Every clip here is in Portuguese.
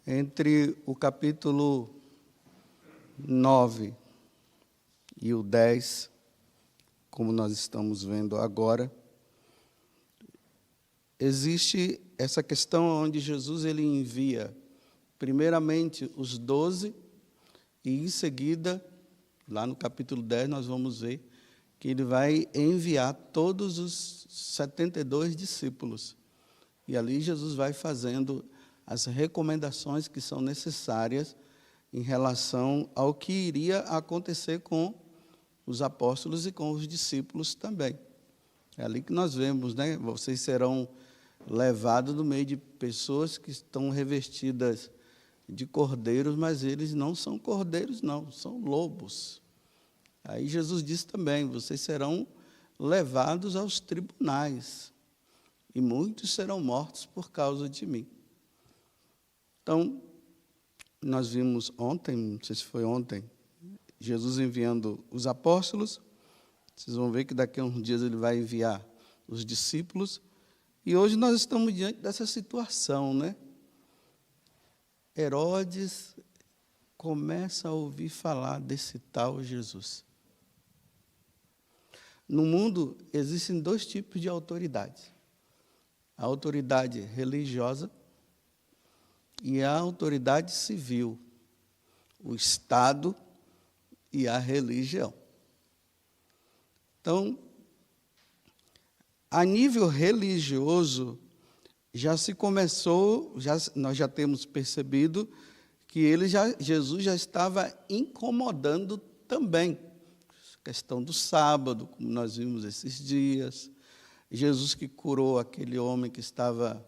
Entre o capítulo 9 e o 10, como nós estamos vendo agora, existe essa questão onde Jesus ele envia, primeiramente, os 12, e em seguida, lá no capítulo 10, nós vamos ver que ele vai enviar todos os 72 discípulos. E ali Jesus vai fazendo as recomendações que são necessárias em relação ao que iria acontecer com os apóstolos e com os discípulos também. É ali que nós vemos, né? Vocês serão levados no meio de pessoas que estão revestidas de cordeiros, mas eles não são cordeiros, não, são lobos. Aí Jesus diz também, vocês serão levados aos tribunais, e muitos serão mortos por causa de mim. Então, nós vimos ontem, não sei se foi ontem, Jesus enviando os apóstolos. Vocês vão ver que daqui a uns dias ele vai enviar os discípulos. E hoje nós estamos diante dessa situação, né? Herodes começa a ouvir falar desse tal Jesus. No mundo, existem dois tipos de autoridade. A autoridade religiosa e a autoridade civil, o Estado e a religião. Então, a nível religioso, nós já temos percebido que Jesus já estava incomodando também. A questão do sábado, como nós vimos esses dias. Jesus que curou aquele homem que estava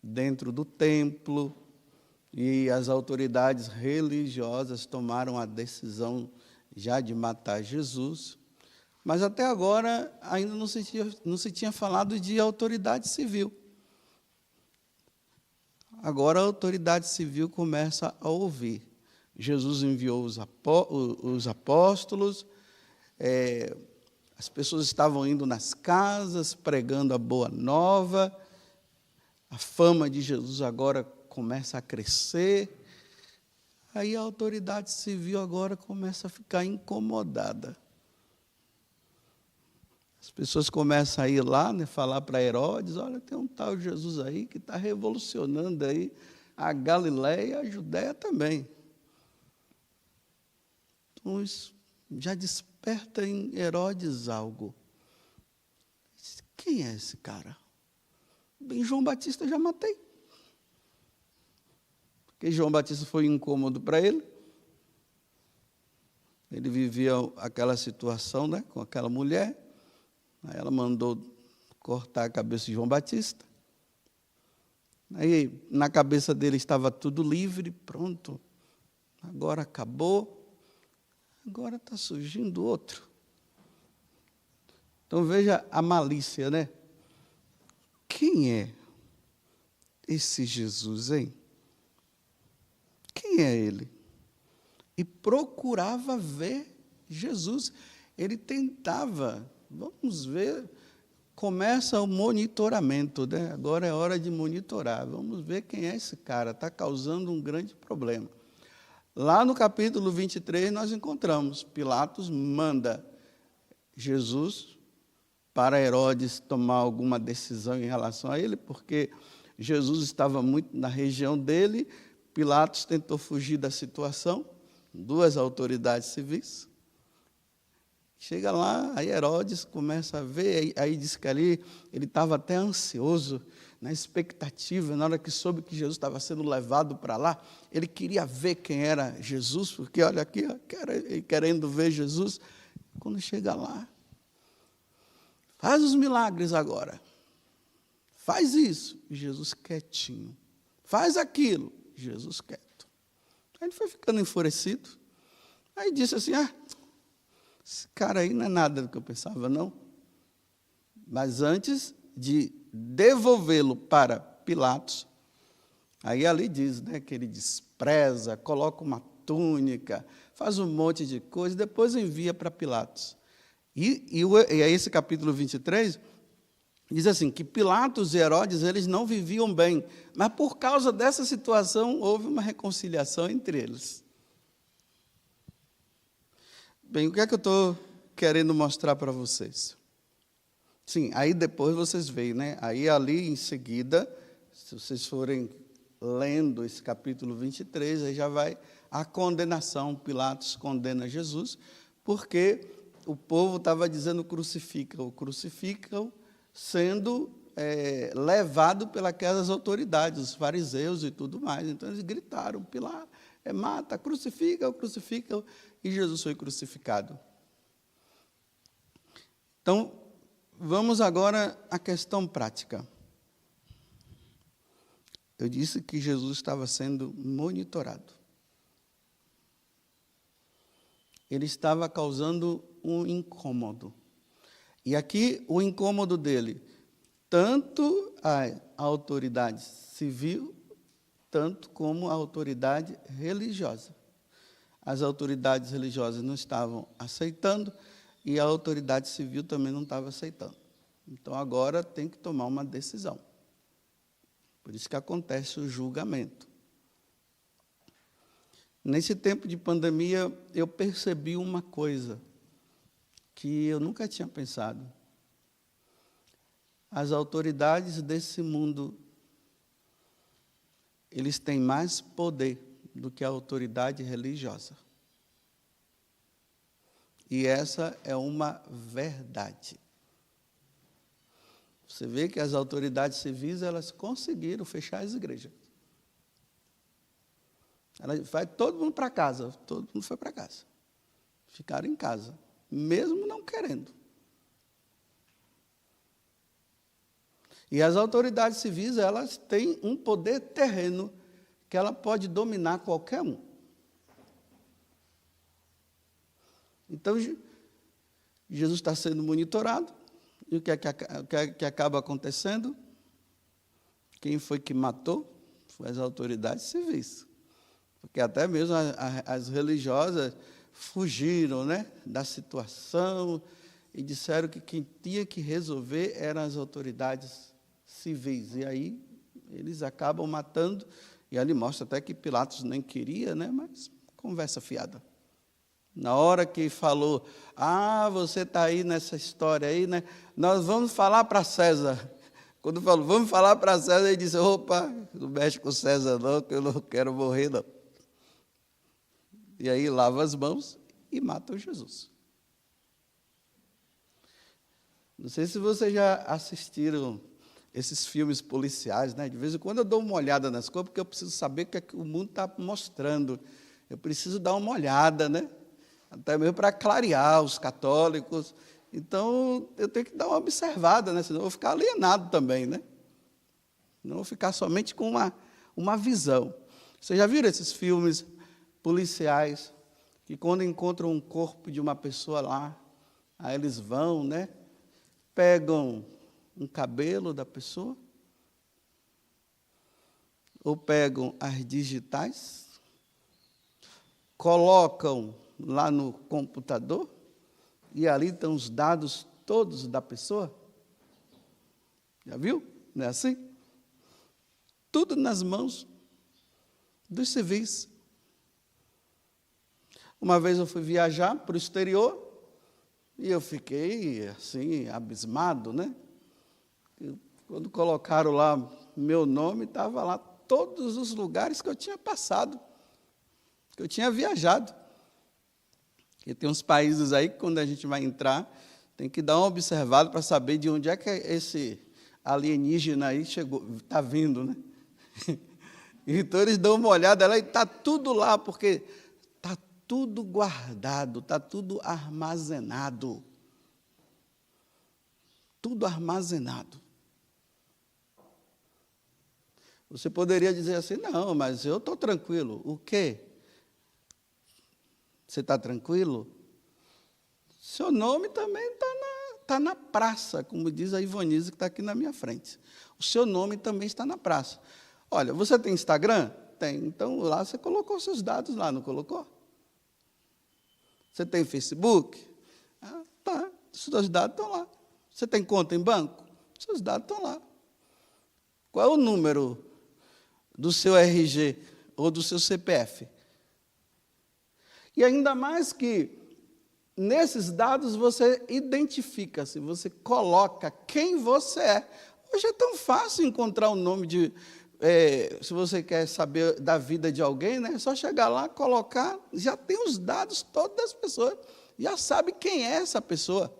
dentro do templo, e as autoridades religiosas tomaram a decisão já de matar Jesus. Mas até agora ainda não se tinha falado de autoridade civil. Agora a autoridade civil começa a ouvir. Jesus enviou os apóstolos, as pessoas estavam indo nas casas, pregando a boa nova. A fama de Jesus agora começa a crescer. Aí a autoridade civil agora começa a ficar incomodada. As pessoas começam a ir lá, né, falar para Herodes, olha, tem um tal Jesus aí que está revolucionando aí a Galiléia e a Judéia também. Então, isso já desperta em Herodes algo. Quem é esse cara? Bem, João Batista eu já matei. Porque João Batista foi incômodo para ele. Ele vivia aquela situação, né, com aquela mulher. Aí ela mandou cortar a cabeça de João Batista. Aí, na cabeça dele estava tudo livre, pronto. Agora acabou. Agora está surgindo outro. Então, veja a malícia, né? Quem é esse Jesus, hein? Quem é ele? E procurava ver Jesus. Ele tentava, vamos ver, começa o monitoramento, né? Agora é hora de monitorar. Vamos ver quem é esse cara, está causando um grande problema. Lá no capítulo 23, nós encontramos, Pilatos manda Jesus para Herodes tomar alguma decisão em relação a ele, porque Jesus estava muito na região dele. Pilatos tentou fugir da situação, duas autoridades civis. Chega lá, aí Herodes começa a ver, aí diz que ali ele estava até ansioso, na expectativa, na hora que soube que Jesus estava sendo levado para lá, ele queria ver quem era Jesus, porque olha aqui, querendo ver Jesus. Quando chega lá, faz os milagres agora, faz isso, e Jesus quietinho, faz aquilo, Jesus quieto. Aí ele foi ficando enfurecido, aí disse assim, esse cara aí não é nada do que eu pensava, não. Mas antes de devolvê-lo para Pilatos, aí ali diz, né, que ele despreza, coloca uma túnica, faz um monte de coisa, depois envia para Pilatos. E esse capítulo 23 Diz assim, que Pilatos e Herodes, eles não viviam bem, mas por causa dessa situação, houve uma reconciliação entre eles. Bem, o que é que eu estou querendo mostrar para vocês? Sim, aí depois vocês veem, né? Aí ali em seguida, se vocês forem lendo esse capítulo 23, aí já vai a condenação. Pilatos condena Jesus, porque o povo estava dizendo crucificam, sendo levado pelas autoridades, os fariseus e tudo mais. Então eles gritaram, Pilatos, mata, crucificam, e Jesus foi crucificado. Então, vamos agora à questão prática. Eu disse que Jesus estava sendo monitorado. Ele estava causando um incômodo. E aqui o incômodo dele, tanto a autoridade civil, tanto como a autoridade religiosa. As autoridades religiosas não estavam aceitando e a autoridade civil também não estava aceitando. Então, agora tem que tomar uma decisão. Por isso que acontece o julgamento. Nesse tempo de pandemia, eu percebi uma coisa que eu nunca tinha pensado. As autoridades desse mundo, eles têm mais poder do que a autoridade religiosa. E essa é uma verdade. Você vê que as autoridades civis, elas conseguiram fechar as igrejas. Vai todo mundo para casa, todo mundo foi para casa. Ficaram em casa, mesmo não querendo. E as autoridades civis, elas têm um poder terreno que ela pode dominar qualquer um. Então, Jesus está sendo monitorado. E o que é que acaba acontecendo? Quem foi que matou? Foi as autoridades civis. Porque até mesmo as religiosas fugiram, né, da situação e disseram que quem tinha que resolver eram as autoridades civis. E aí eles acabam matando. E ali mostra até que Pilatos nem queria, né, mas conversa fiada. Na hora que falou, você está aí nessa história aí, né? Nós vamos falar para César. Quando falou, vamos falar para César, ele disse, opa, não mexe com César não, que eu não quero morrer não. E aí lava as mãos e matam Jesus. Não sei se vocês já assistiram esses filmes policiais, né? De vez em quando eu dou uma olhada nas coisas, porque eu preciso saber o que é que o mundo está mostrando. Eu preciso dar uma olhada, né? Até mesmo para clarear os católicos. Então, eu tenho que dar uma observada, né? Senão eu vou ficar alienado também, né? Não vou ficar somente com uma visão. Vocês já viram esses filmes policiais que quando encontram um corpo de uma pessoa lá, aí eles vão, né? Pegam um cabelo da pessoa, ou pegam as digitais, colocam lá no computador, e ali estão os dados todos da pessoa. Já viu? Não é assim? Tudo nas mãos dos civis. Uma vez eu fui viajar para o exterior, e eu fiquei, assim, abismado, né? Quando colocaram lá meu nome, estava lá todos os lugares que eu tinha passado, que eu tinha viajado. E tem uns países aí que, quando a gente vai entrar, tem que dar uma observada para saber de onde é que esse alienígena aí está vindo, né? Então, eles dão uma olhada lá e está tudo lá, porque está tudo guardado, está tudo armazenado. Tudo armazenado. Você poderia dizer assim, não, mas eu estou tranquilo. O quê? Você está tranquilo? Seu nome também está na praça, como diz a Ivonise, que está aqui na minha frente. O seu nome também está na praça. Olha, você tem Instagram? Tem. Então, lá você colocou seus dados lá, não colocou? Você tem Facebook? Tá, seus dados estão lá. Você tem conta em banco? seus dados estão lá. Qual é o número do seu RG ou do seu CPF? E ainda mais que nesses dados você identifica-se, você coloca quem você é. Hoje é tão fácil encontrar o nome de... se você quer saber da vida de alguém, né, é só chegar lá, colocar, já tem os dados todos das pessoas, já sabe quem é essa pessoa.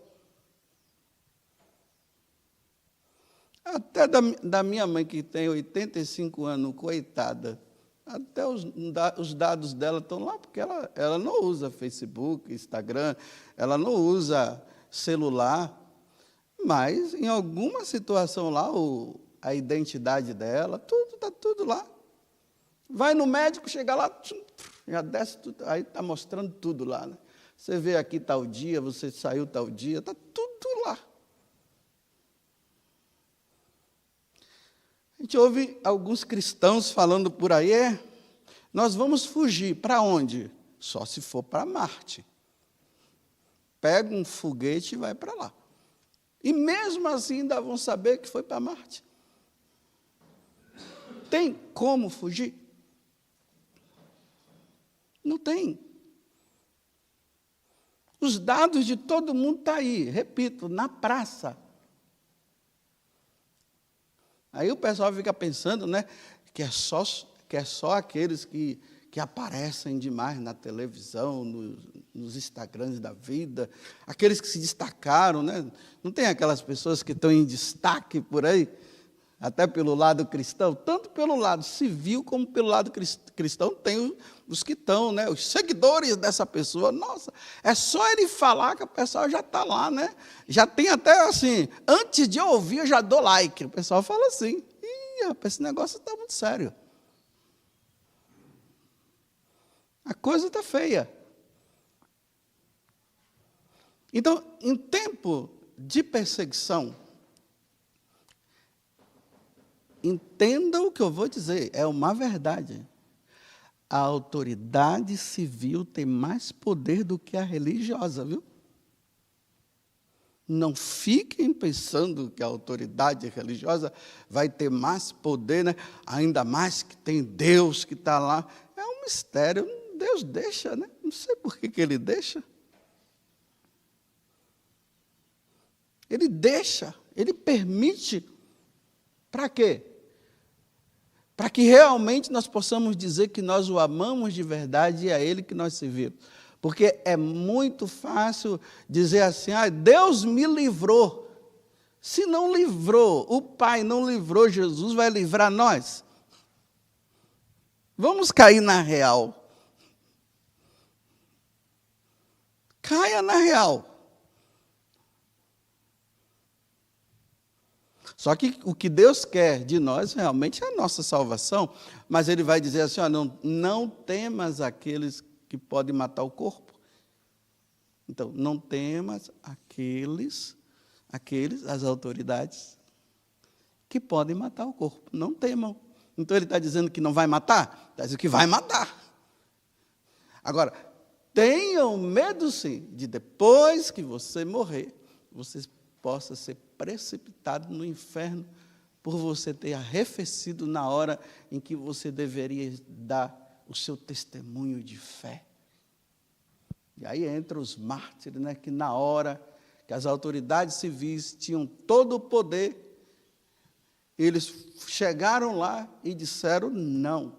Até da minha mãe, que tem 85 anos, coitada, até os dados dela estão lá, porque ela não usa Facebook, Instagram, ela não usa celular, mas em alguma situação lá, a identidade dela, está tudo lá. Vai no médico, chega lá, já desce tudo, aí está mostrando tudo lá. Né? Você vê aqui tal dia, você saiu tal dia, está tudo lá. A gente ouve alguns cristãos falando por aí, nós vamos fugir. Para onde? Só se for para Marte. Pega um foguete e vai para lá. E mesmo assim ainda vão saber que foi para Marte. Tem como fugir? Não tem. Os dados de todo mundo estão aí, repito, na praça. Aí o pessoal fica pensando, né, que é só aqueles que aparecem demais na televisão, nos Instagrams da vida, aqueles que se destacaram, né? Não tem aquelas pessoas que estão em destaque por aí, até pelo lado cristão, tanto pelo lado civil como pelo lado cristão, tem os que estão, né? Os seguidores dessa pessoa. Nossa, é só ele falar que o pessoal já está lá, né? Já tem até assim, antes de eu ouvir, eu já dou like. O pessoal fala assim, ih, rapaz, esse negócio está muito sério. A coisa está feia. Então, em tempo de perseguição, entenda o que eu vou dizer, é uma verdade. A autoridade civil tem mais poder do que a religiosa, viu? Não fiquem pensando que a autoridade religiosa vai ter mais poder, né? Ainda mais que tem Deus que está lá. É um mistério, Deus deixa, né? Não sei por que Ele deixa. Ele deixa, Ele permite. Para quê? Para que realmente nós possamos dizer que nós o amamos de verdade e é a Ele que nós servimos. Porque é muito fácil dizer assim, Deus me livrou. Se não livrou, o Pai não livrou, Jesus vai livrar nós. Vamos cair na real. Caia na real. Só que o que Deus quer de nós realmente é a nossa salvação, mas Ele vai dizer assim, não temas aqueles que podem matar o corpo. Então, não temas as autoridades que podem matar o corpo. Não temam. Então, Ele está dizendo que não vai matar? Está dizendo que vai matar. Agora, tenham medo, sim, de depois que você morrer, você possa ser precipitado no inferno por você ter arrefecido na hora em que você deveria dar o seu testemunho de fé. E aí entra os mártires, né, que na hora que as autoridades civis tinham todo o poder, eles chegaram lá e disseram, não,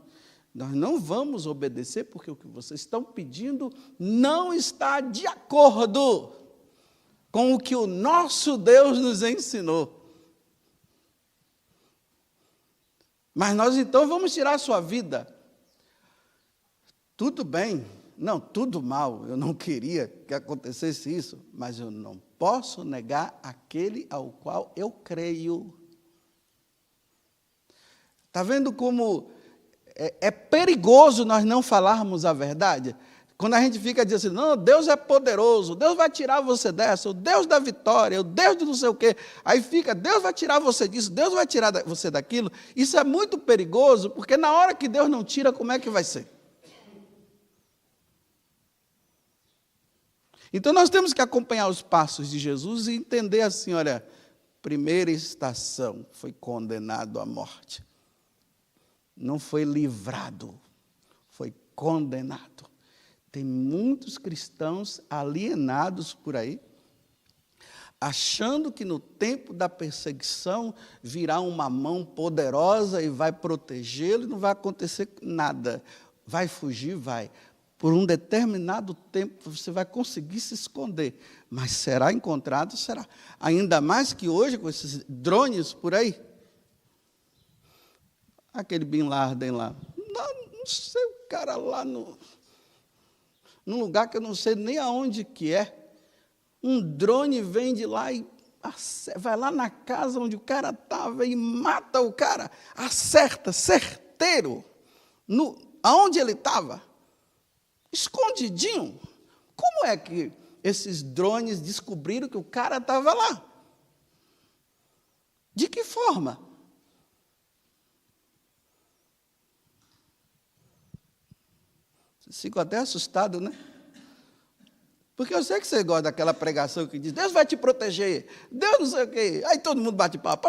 nós não vamos obedecer porque o que vocês estão pedindo não está de acordo com o que o nosso Deus nos ensinou. Mas nós então vamos tirar a sua vida. Tudo bem, não, tudo mal, eu não queria que acontecesse isso, mas eu não posso negar aquele ao qual eu creio. Está vendo como é perigoso nós não falarmos a verdade? Quando a gente fica dizendo assim, não, Deus é poderoso, Deus vai tirar você dessa, o Deus da vitória, o Deus de não sei o quê. Aí fica, Deus vai tirar você disso, Deus vai tirar você daquilo. Isso é muito perigoso, porque na hora que Deus não tira, como é que vai ser? Então nós temos que acompanhar os passos de Jesus e entender assim, olha, primeira estação, foi condenado à morte. Não foi livrado, foi condenado. Tem muitos cristãos alienados por aí, achando que no tempo da perseguição virá uma mão poderosa e vai protegê-lo e não vai acontecer nada. Vai fugir? Vai. Por um determinado tempo você vai conseguir se esconder, mas será encontrado? Será. Ainda mais que hoje, com esses drones por aí. Aquele Bin Laden lá. Não sei, o cara lá num lugar que eu não sei nem aonde que é. Um drone vem de lá e vai lá na casa onde o cara estava e mata o cara. Acerta, certeiro. Aonde ele estava? Escondidinho. Como é que esses drones descobriram que o cara estava lá? De que forma? Fico até assustado, né? Porque eu sei que você gosta daquela pregação que diz, Deus vai te proteger, Deus não sei o quê. Aí todo mundo bate palma,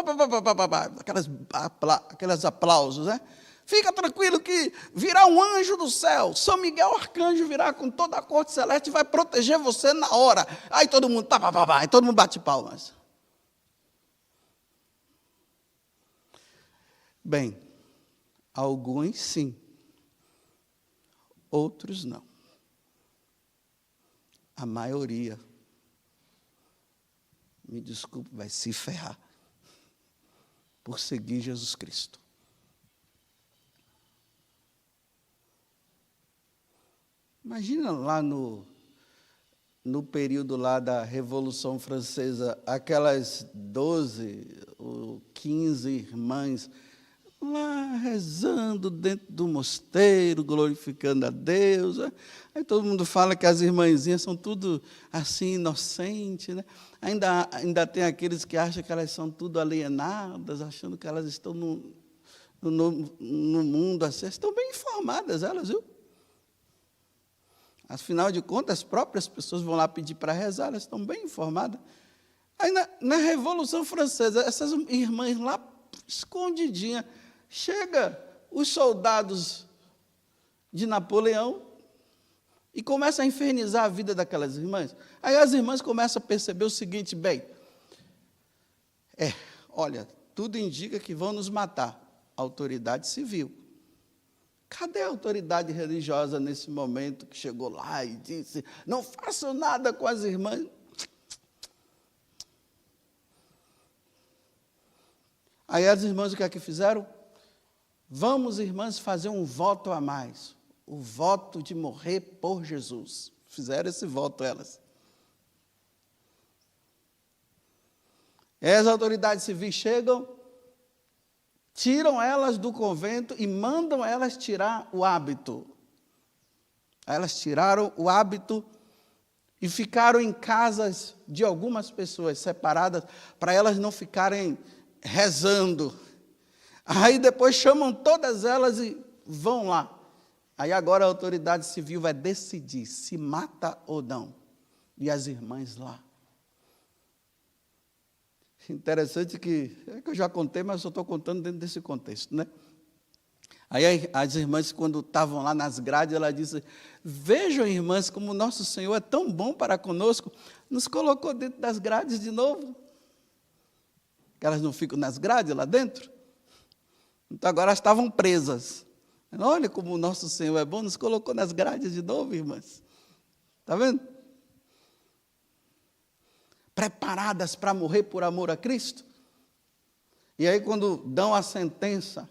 aqueles aplausos, né? Fica tranquilo que virá um anjo do céu, São Miguel Arcanjo virá com toda a corte celeste e vai proteger você na hora. Aí todo mundo, aí todo mundo bate palmas. Bem, alguns sim, outros não. A maioria, me desculpe, vai se ferrar por seguir Jesus Cristo. Imagina lá no período lá da Revolução Francesa, aquelas 12 ou 15 irmãs lá rezando dentro do mosteiro, glorificando a Deus. Aí todo mundo fala que as irmãzinhas são tudo assim, inocentes, né? Ainda tem aqueles que acham que elas são tudo alienadas, achando que elas estão no mundo assim. Estão bem informadas elas, viu? Afinal de contas, as próprias pessoas vão lá pedir para rezar, elas estão bem informadas. Aí na Revolução Francesa, essas irmãs lá, escondidinhas, chega os soldados de Napoleão e começa a infernizar a vida daquelas irmãs. Aí as irmãs começam a perceber o seguinte, olha, tudo indica que vão nos matar. Autoridade civil. Cadê a autoridade religiosa nesse momento que chegou lá e disse, não façam nada com as irmãs? Aí as irmãs o que é que fizeram? Vamos, irmãs, fazer um voto a mais. O voto de morrer por Jesus. Fizeram esse voto elas. E as autoridades civis chegam, tiram elas do convento e mandam elas tirar o hábito. Elas tiraram o hábito e ficaram em casas de algumas pessoas separadas, para elas não ficarem rezando. Aí depois chamam todas elas e vão lá. Aí agora a autoridade civil vai decidir se mata ou não. E as irmãs lá. Interessante que eu já contei, mas eu estou contando dentro desse contexto, né? Aí as irmãs, quando estavam lá nas grades, ela disse, vejam, irmãs, como o nosso Senhor é tão bom para conosco, nos colocou dentro das grades de novo. Que elas não ficam nas grades lá dentro. Então agora elas estavam presas. Olha como o nosso Senhor é bom, nos colocou nas grades de novo, irmãs. Está vendo? Preparadas para morrer por amor a Cristo. E aí quando dão a sentença,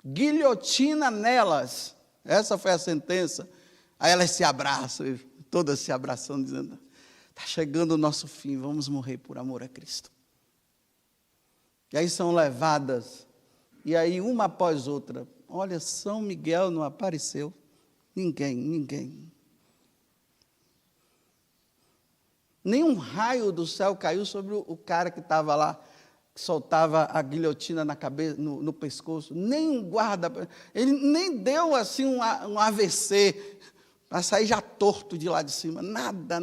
guilhotina nelas, essa foi a sentença, aí elas se abraçam, todas se abraçando, dizendo, está chegando o nosso fim, vamos morrer por amor a Cristo. E aí são levadas, e aí uma após outra, olha, São Miguel não apareceu, ninguém. Nenhum raio do céu caiu sobre o cara que estava lá, que soltava a guilhotina na cabeça, no pescoço. Nem um guarda, ele nem deu assim um AVC, para sair já torto de lá de cima. Nada.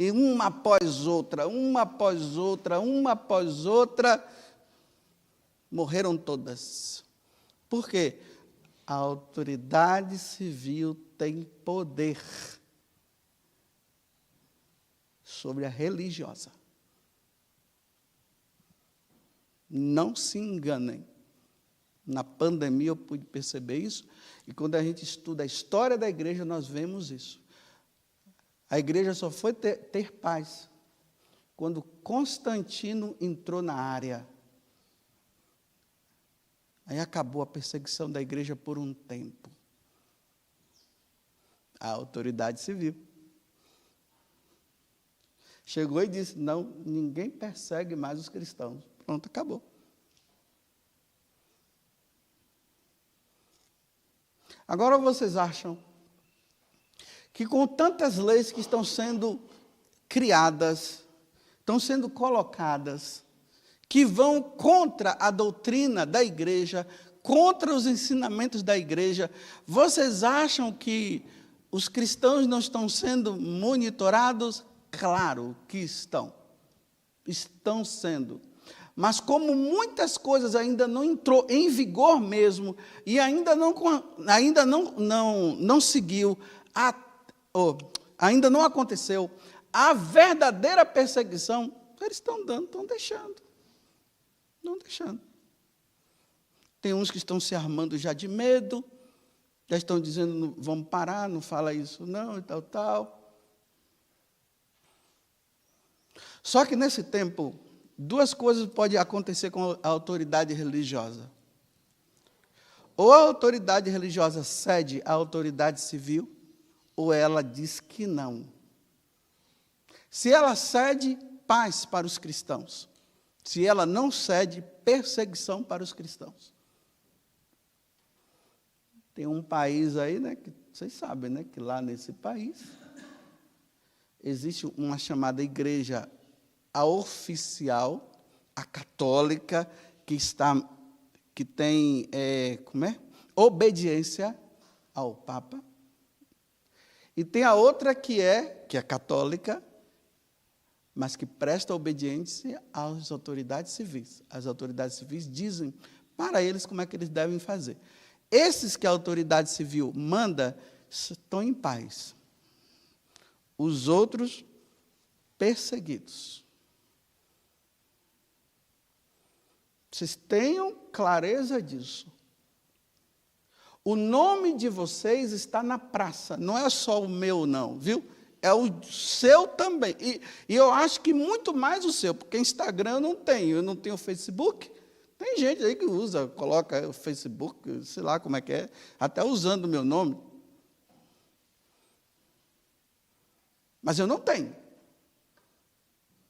e uma após outra, morreram todas. Por quê? A autoridade civil tem poder sobre a religiosa. Não se enganem. Na pandemia eu pude perceber isso, e quando a gente estuda a história da igreja, nós vemos isso. A igreja só foi ter paz quando Constantino entrou na área. Aí acabou a perseguição da igreja por um tempo. A autoridade civil chegou e disse: não, ninguém persegue mais os cristãos. Pronto, acabou. Agora vocês acham que com tantas leis que estão sendo criadas, estão sendo colocadas, que vão contra a doutrina da igreja, contra os ensinamentos da igreja, vocês acham que os cristãos não estão sendo monitorados? Claro que estão. Estão sendo. Mas como muitas coisas ainda não entrou em vigor mesmo, e ainda não seguiu, ainda não aconteceu, a verdadeira perseguição, eles estão deixando. Não deixando. Tem uns que estão se armando já de medo, já estão dizendo: vamos parar, não fala isso não, e tal. Só que nesse tempo, duas coisas podem acontecer com a autoridade religiosa. Ou a autoridade religiosa cede à autoridade civil, ou ela diz que não. Se ela cede, paz para os cristãos. Se ela não cede, perseguição para os cristãos. Tem um país aí, né, que vocês sabem, né, que lá nesse país existe uma chamada igreja a oficial, a católica, que tem obediência ao Papa. E tem a outra que é católica, mas que presta obediência às autoridades civis. As autoridades civis dizem para eles como é que eles devem fazer. Esses que a autoridade civil manda estão em paz. Os outros, perseguidos. Vocês tenham clareza disso. O nome de vocês está na praça, não é só o meu não, viu? É o seu também. E eu acho que muito mais o seu, porque Instagram eu não tenho Facebook. Tem gente aí que usa, coloca o Facebook, sei lá como é, até usando o meu nome. Mas eu não tenho.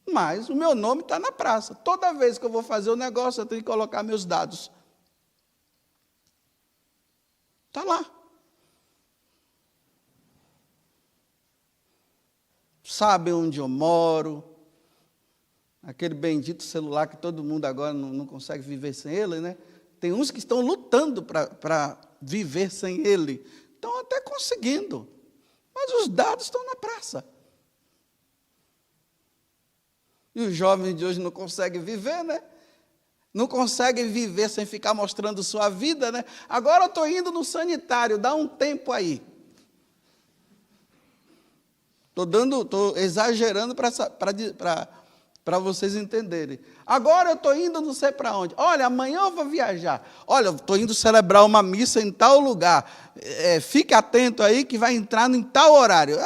Mas o meu nome está na praça. Toda vez que eu vou fazer o negócio, eu tenho que colocar meus dados. Está lá. Sabem onde eu moro. Aquele bendito celular que todo mundo agora não consegue viver sem ele, né? Tem uns que estão lutando para viver sem ele. Estão até conseguindo. Mas os dados estão na praça. E os jovens de hoje não conseguem viver, né? Não conseguem viver sem ficar mostrando sua vida, né? Agora eu estou indo no sanitário, dá um tempo aí. Estou exagerando para vocês entenderem. Agora eu estou indo não sei para onde. Olha, amanhã eu vou viajar. Olha, eu estou indo celebrar uma missa em tal lugar. Fique atento aí que vai entrar em tal horário.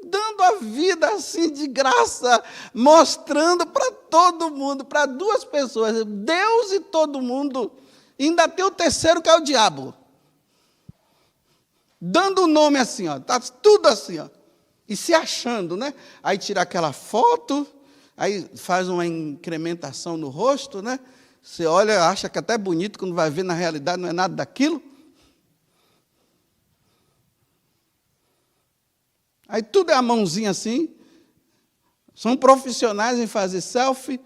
Dando a vida assim de graça, mostrando para todo mundo, para duas pessoas, Deus e todo mundo. E ainda tem o terceiro que é o diabo. Dando o nome assim, ó, tá tudo assim, ó. E se achando, né? Aí tira aquela foto, aí faz uma incrementação no rosto, né? Você olha, acha que até é bonito, quando vai ver, na realidade não é nada daquilo. Aí tudo é a mãozinha assim. São profissionais em fazer selfie,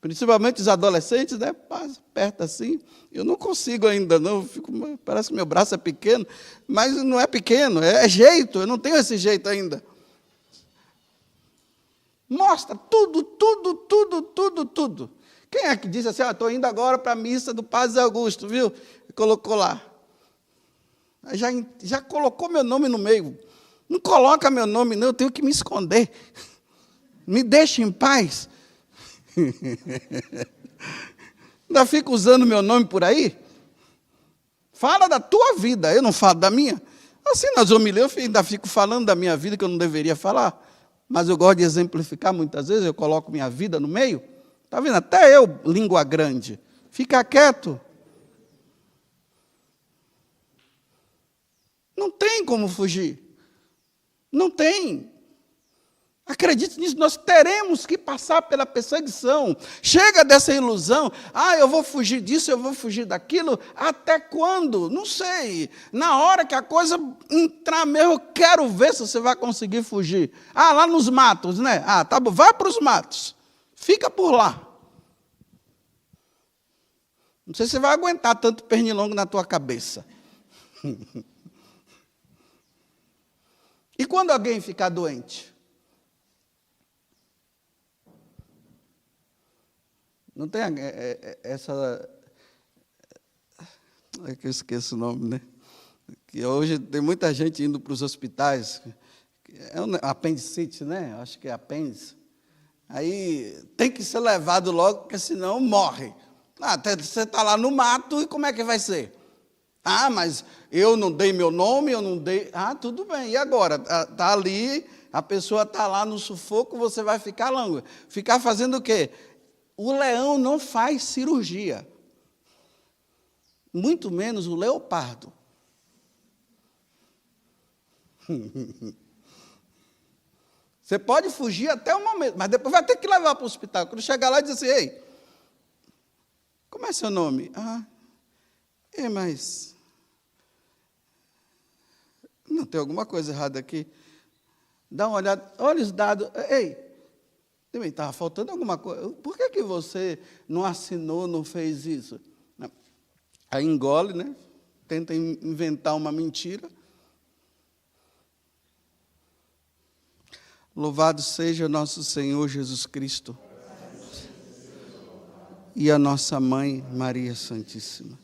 principalmente os adolescentes, né? Passa perto assim. Eu não consigo ainda, não. Parece que meu braço é pequeno, mas não é pequeno, é jeito. Eu não tenho esse jeito ainda. Mostra tudo, tudo, tudo, tudo, tudo. Quem é que disse assim, estou indo agora para a missa do Padre Augusto, viu? Colocou lá. Já colocou meu nome no meio. Não coloca meu nome, não, eu tenho que me esconder. Me deixe em paz. Ainda fica usando meu nome por aí? Fala da tua vida, eu não falo da minha. Assim, nas homilias, eu ainda fico falando da minha vida que eu não deveria falar. Mas eu gosto de exemplificar muitas vezes, eu coloco minha vida no meio. Está vendo? Até eu, língua grande. Fica quieto. Não tem como fugir. Não tem. Acredite nisso, nós teremos que passar pela perseguição. Chega dessa ilusão, eu vou fugir disso, eu vou fugir daquilo. Até quando? Não sei. Na hora que a coisa entrar mesmo, eu quero ver se você vai conseguir fugir. Lá nos matos, né? Tá bom, vai para os matos. Fica por lá. Não sei se você vai aguentar tanto pernilongo na tua cabeça. E quando alguém ficar doente? Não tem essa... É que eu esqueço o nome, né? Que hoje tem muita gente indo para os hospitais. É um apendicite, né? Acho que é apêndice. Aí tem que ser levado logo, porque senão morre. Você está lá no mato e como é que vai ser? Mas eu não dei meu nome, eu não dei... tudo bem, e agora? Está ali, a pessoa está lá no sufoco, você vai ficar longo. Ficar fazendo o quê? O leão não faz cirurgia. Muito menos o leopardo. Você pode fugir até o momento, mas depois vai ter que levar para o hospital. Quando chegar lá e dizer assim, ei, como é seu nome? Mas... não, tem alguma coisa errada aqui. Dá uma olhada, olha os dados. Ei, também estava faltando alguma coisa. Por que você não assinou, não fez isso? Aí engole, né? Tenta inventar uma mentira. Louvado seja nosso Senhor Jesus Cristo e a nossa Mãe Maria Santíssima.